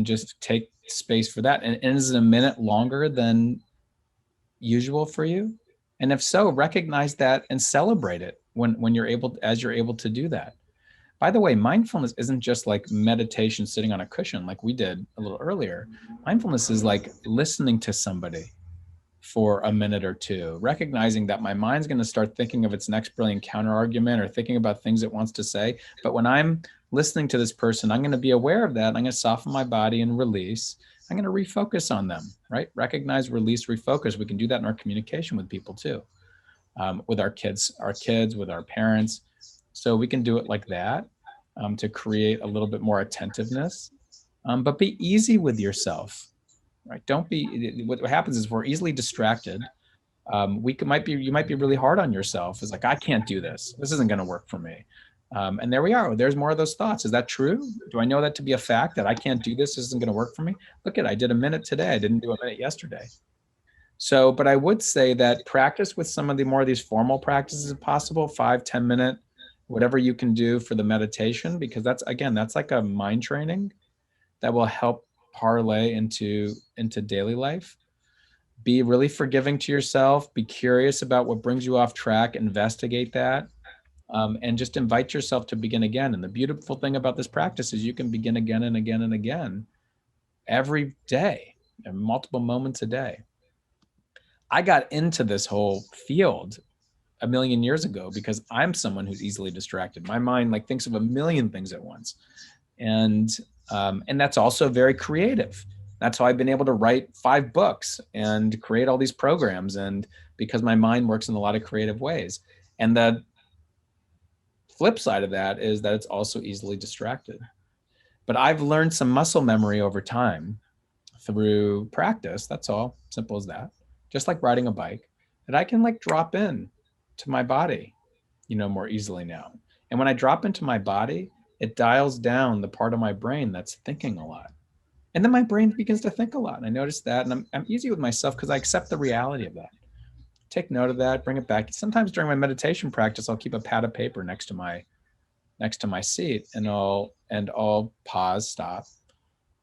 B: just take space for that? And is it a minute longer than usual for you? And if so, recognize that and celebrate it when you're able to do that. By the way, mindfulness isn't just like meditation sitting on a cushion like we did a little earlier. Mindfulness is like listening to somebody for a minute or two, recognizing that my mind's going to start thinking of its next brilliant counter argument or thinking about things it wants to say. But when I'm listening to this person, I'm going to be aware of that. I'm going to soften my body and release. I'm going to refocus on them, right? Recognize, release, refocus. We can do that in our communication with people too, with our kids, with our parents. So we can do it like that to create a little bit more attentiveness, but be easy with yourself. Right? What happens is we're easily distracted. You might be really hard on yourself. It's like, I can't do this. This isn't going to work for me. And there we are. There's more of those thoughts. Is that true? Do I know that to be a fact, that I can't do this? This isn't going to work for me? Look at, I did a minute today. I didn't do a minute yesterday. So, but I would say that practice with some of the more of these formal practices if possible, 5-10 minute, whatever you can do for the meditation, because that's, again, that's like a mind training that will help parlay into daily life. Be really forgiving to yourself. Be curious about what brings you off track. Investigate that. And just invite yourself to begin again. And the beautiful thing about this practice is you can begin again and again and again every day, and multiple moments a day. I got into this whole field a million years ago because I'm someone who's easily distracted. My mind like thinks of a million things at once. And that's also very creative. That's how I've been able to write 5 books and create all these programs, and because my mind works in a lot of creative ways. And the flip side of that is that it's also easily distracted. But I've learned some muscle memory over time through practice. That's all, simple as that. Just like riding a bike, that I can like drop in to my body, more easily now. And when I drop into my body, it dials down the part of my brain that's thinking a lot. And then my brain begins to think a lot. And I notice that, and I'm easy with myself because I accept the reality of that. Take note of that, bring it back. Sometimes during my meditation practice, I'll keep a pad of paper next to my seat, and I'll pause, stop,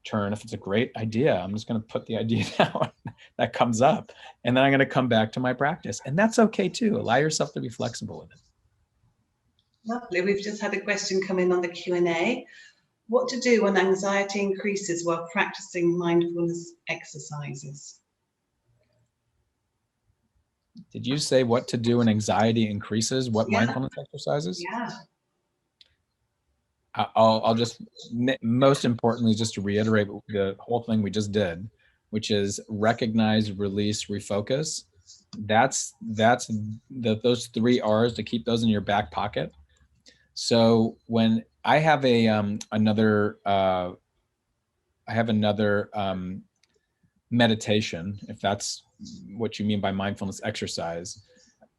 B: turn. If it's a great idea, I'm just going to put the idea down that comes up, and then I'm going to come back to my practice. And that's okay too. Allow yourself to be flexible with it.
A: Lovely. We've just had a question come in on the Q&A. What to do when anxiety increases while practicing mindfulness exercises?
B: Did you say what to do when anxiety increases? What
A: Yeah.
B: mindfulness exercises?
A: Yeah.
B: I'll just, most importantly, just to reiterate the whole thing we just did, which is recognize, release, refocus. That's those 3 R's, to keep those in your back pocket. So when I have another meditation, if that's what you mean by mindfulness exercise,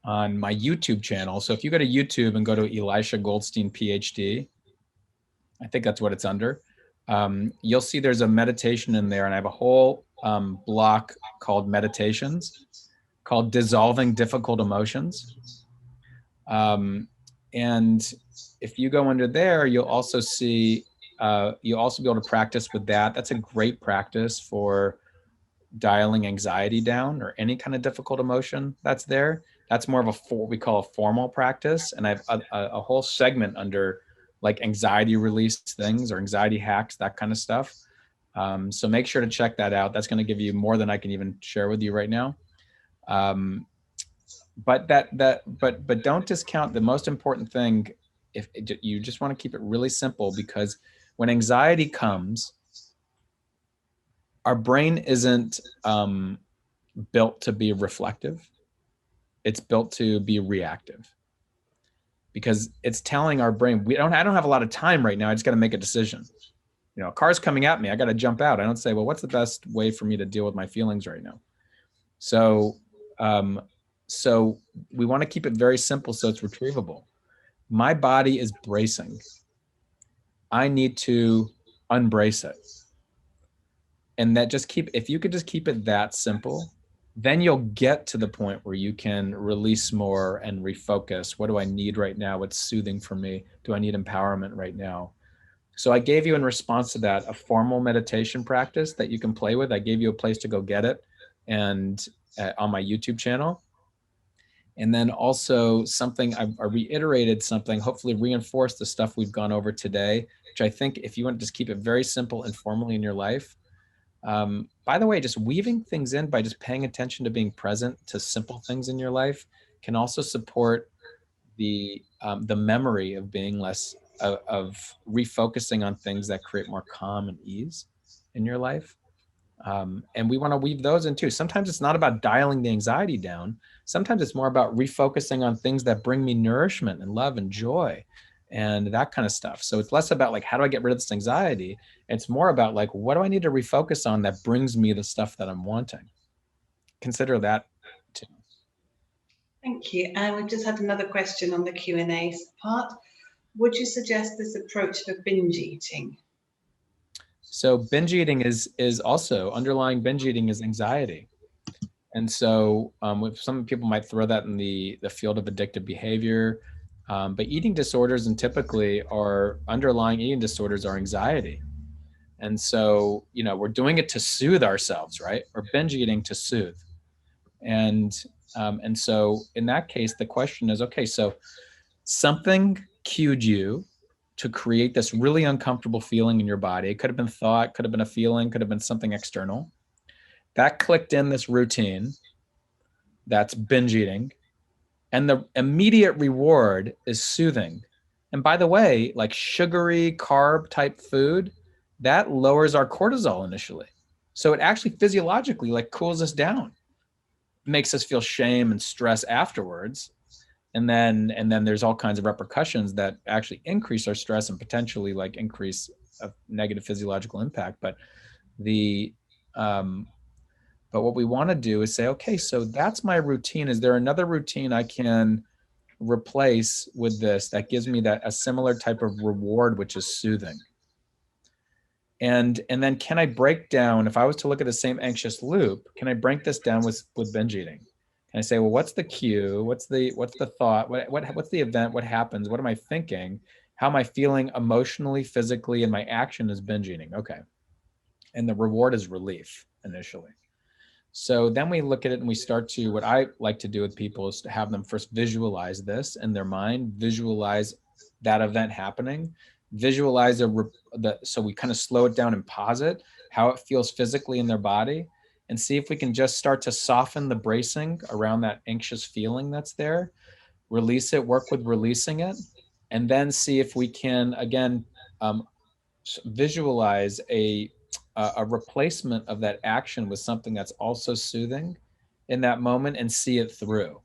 B: on my YouTube channel. So if you go to YouTube and go to Elisha Goldstein PhD, I think that's what it's under, you'll see there's a meditation in there, and I have a whole block called meditations, called Dissolving Difficult Emotions. And if you go under there, you'll also see, you'll also be able to practice with that. That's a great practice for dialing anxiety down or any kind of difficult emotion that's there. That's more of what we call a formal practice. And I have a whole segment under like anxiety release things or anxiety hacks, that kind of stuff. So make sure to check that out. That's going to give you more than I can even share with you right now. But don't discount the most important thing. If you just want to keep it really simple, because when anxiety comes, our brain isn't built to be reflective. It's built to be reactive, because it's telling our brain, I don't have a lot of time right now. I just got to make a decision. A car's coming at me. I got to jump out. I don't say, well, what's the best way for me to deal with my feelings right now? So we want to keep it very simple so it's retrievable. My body is bracing. I need to unbrace it. And that if you could just keep it that simple, then you'll get to the point where you can release more and refocus. What do I need right now? What's soothing for me? Do I need empowerment right now? So I gave you, in response to that, a formal meditation practice that you can play with. I gave you a place to go get it, and on my YouTube channel. And then also something, I reiterated something, hopefully reinforced the stuff we've gone over today, which I think if you want to just keep it very simple and formally in your life. By the way, just weaving things in by just paying attention to being present to simple things in your life can also support the memory of being less, of refocusing on things that create more calm and ease in your life. And we want to weave those in too. Sometimes it's not about dialing the anxiety down. Sometimes it's more about refocusing on things that bring me nourishment and love and joy and that kind of stuff. So it's less about like, how do I get rid of this anxiety? It's more about like, what do I need to refocus on that brings me the stuff that I'm wanting? Consider that too.
A: Thank you. And we've just had another question on the Q&A part. Would you suggest this approach for binge eating?
B: So binge eating is also underlying binge eating is anxiety. And so some people might throw that in the field of addictive behavior, but eating disorders and typically are underlying eating disorders are anxiety. And so, we're doing it to soothe ourselves, right? Or binge eating to soothe. And so in that case, the question is, okay, so something cued you to create this really uncomfortable feeling in your body. It could have been thought, could have been a feeling, could have been something external. That clicked in this routine that's binge eating. And the immediate reward is soothing. And by the way, like sugary carb type food, that lowers our cortisol initially. So it actually physiologically like cools us down, makes us feel shame and stress afterwards. And then there's all kinds of repercussions that actually increase our stress and potentially like increase a negative physiological impact. But what we want to do is say, okay, so that's my routine. Is there another routine I can replace with this that gives me that a similar type of reward, which is soothing? And then can I break down, if I was to look at the same anxious loop, can I break this down with binge eating? Can I say, well, what's the cue? What's the thought? What's the event? What happens? What am I thinking? How am I feeling emotionally, physically, and my action is binge eating? Okay. And the reward is relief initially. So then we look at it and we start to, what I like to do with people is to have them first visualize this in their mind, visualize that event happening, visualize so we kind of slow it down and pause it, how it feels physically in their body, and see if we can just start to soften the bracing around that anxious feeling that's there, release it, work with releasing it, and then see if we can, again, visualize a replacement of that action with something that's also soothing in that moment and see it through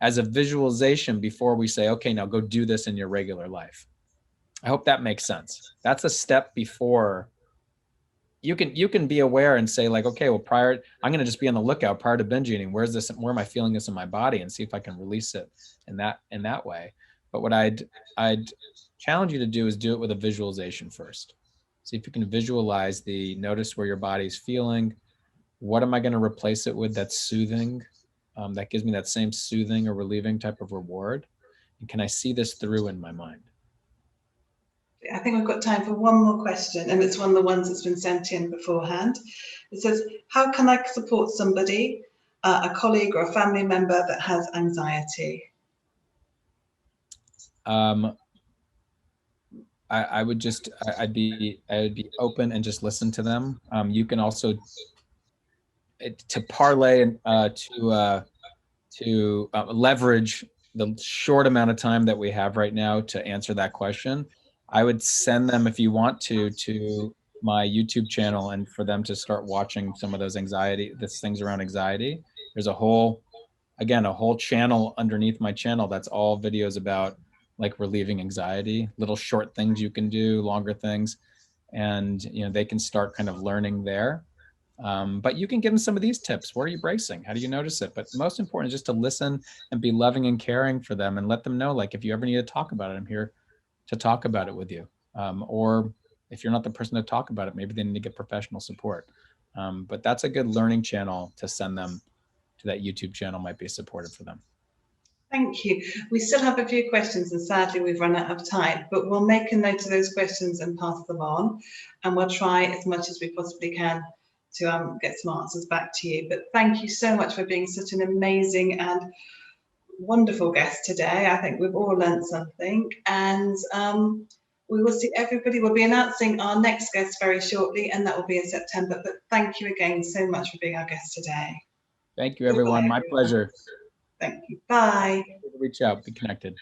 B: as a visualization before we say, okay, now go do this in your regular life. I hope that makes sense. That's a step before you can be aware and say like, okay, well, I'm going to just be on the lookout prior to binge eating. Where am I feeling this in my body, and see if I can release it in that way. But what I'd challenge you to do is do it with a visualization first. See if you can visualize notice where your body's feeling. What am I going to replace it with that's soothing, that gives me that same soothing or relieving type of reward? And can I see this through in my mind?
A: I think we've got time for one more question, and it's one of the ones that's been sent in beforehand. It says, how can I support somebody, a colleague or a family member that has anxiety?
B: I would just, I'd be open and just listen to them. You can also, to parlay and to leverage the short amount of time that we have right now to answer that question, I would send them, if you want to my YouTube channel, and for them to start watching some of those things around anxiety. There's a whole channel underneath my channel that's all videos about like relieving anxiety, little short things you can do, longer things, and they can start kind of learning there. But you can give them some of these tips. What are you bracing? How do you notice it? But most important is just to listen and be loving and caring for them, and let them know, like, if you ever need to talk about it, I'm here to talk about it with you. Or if you're not the person to talk about it, maybe they need to get professional support. But that's a good learning channel to send them to. That YouTube channel might be supportive for them.
A: Thank you. We still have a few questions, and sadly we've run out of time, but we'll make a note of those questions and pass them on, and we'll try as much as we possibly can to get some answers back to you. But thank you so much for being such an amazing and wonderful guest today. I think we've all learned something, and we will see everybody. We'll be announcing our next guest very shortly, and that will be in September. But thank you again so much for being our guest today.
B: Thank you, everyone. My pleasure.
A: Thank you. Bye.
B: Reach out, be connected.